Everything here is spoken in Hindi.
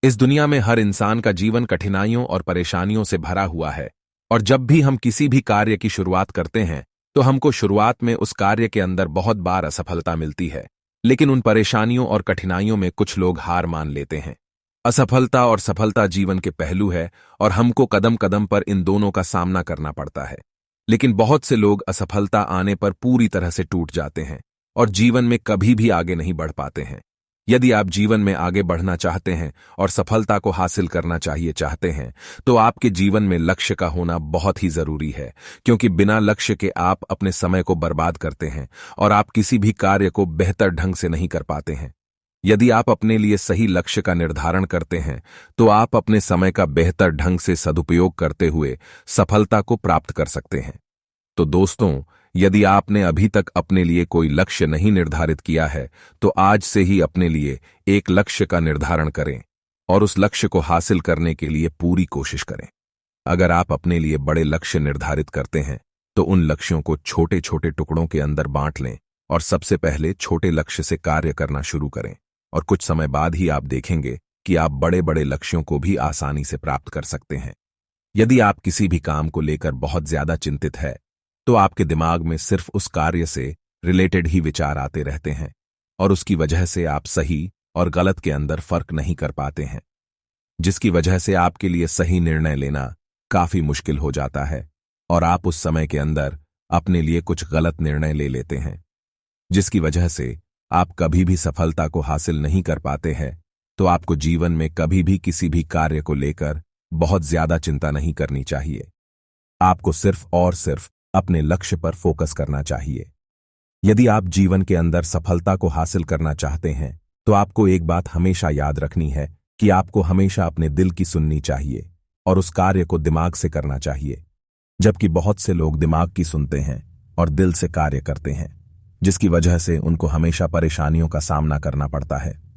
इस दुनिया में हर इंसान का जीवन कठिनाइयों और परेशानियों से भरा हुआ है, और जब भी हम किसी भी कार्य की शुरुआत करते हैं तो हमको शुरुआत में उस कार्य के अंदर बहुत बार असफलता मिलती है। लेकिन उन परेशानियों और कठिनाइयों में कुछ लोग हार मान लेते हैं। असफलता और सफलता जीवन के पहलू है, और हमको कदम कदम पर इन दोनों का सामना करना पड़ता है। लेकिन बहुत से लोग असफलता आने पर पूरी तरह से टूट जाते हैं और जीवन में कभी भी आगे नहीं बढ़ पाते हैं। यदि आप जीवन में आगे बढ़ना चाहते हैं और सफलता को हासिल करना चाहते हैं, तो आपके जीवन में लक्ष्य का होना बहुत ही जरूरी है, क्योंकि बिना लक्ष्य के आप अपने समय को बर्बाद करते हैं और आप किसी भी कार्य को बेहतर ढंग से नहीं कर पाते हैं। यदि आप अपने लिए सही लक्ष्य का निर्धारण करते हैं, तो आप अपने समय का बेहतर ढंग से सदुपयोग करते हुए सफलता को प्राप्त कर सकते हैं। तो दोस्तों, यदि आपने अभी तक अपने लिए कोई लक्ष्य नहीं निर्धारित किया है, तो आज से ही अपने लिए एक लक्ष्य का निर्धारण करें और उस लक्ष्य को हासिल करने के लिए पूरी कोशिश करें। अगर आप अपने लिए बड़े लक्ष्य निर्धारित करते हैं, तो उन लक्ष्यों को छोटे छोटे टुकड़ों के अंदर बांट लें और सबसे पहले छोटे लक्ष्य से कार्य करना शुरू करें, और कुछ समय बाद ही आप देखेंगे कि आप बड़े बड़े लक्ष्यों को भी आसानी से प्राप्त कर सकते हैं। यदि आप किसी भी काम को लेकर बहुत ज्यादा चिंतित है, तो आपके दिमाग में सिर्फ उस कार्य से रिलेटेड ही विचार आते रहते हैं, और उसकी वजह से आप सही और गलत के अंदर फर्क नहीं कर पाते हैं, जिसकी वजह से आपके लिए सही निर्णय लेना काफी मुश्किल हो जाता है, और आप उस समय के अंदर अपने लिए कुछ गलत निर्णय ले लेते हैं, जिसकी वजह से आप कभी भी सफलता को हासिल नहीं कर पाते हैं। तो आपको जीवन में कभी भी किसी भी कार्य को लेकर बहुत ज्यादा चिंता नहीं करनी चाहिए। आपको सिर्फ और सिर्फ अपने लक्ष्य पर फोकस करना चाहिए। यदि आप जीवन के अंदर सफलता को हासिल करना चाहते हैं, तो आपको एक बात हमेशा याद रखनी है कि आपको हमेशा अपने दिल की सुननी चाहिए और उस कार्य को दिमाग से करना चाहिए, जबकि बहुत से लोग दिमाग की सुनते हैं और दिल से कार्य करते हैं, जिसकी वजह से उनको हमेशा परेशानियों का सामना करना पड़ता है।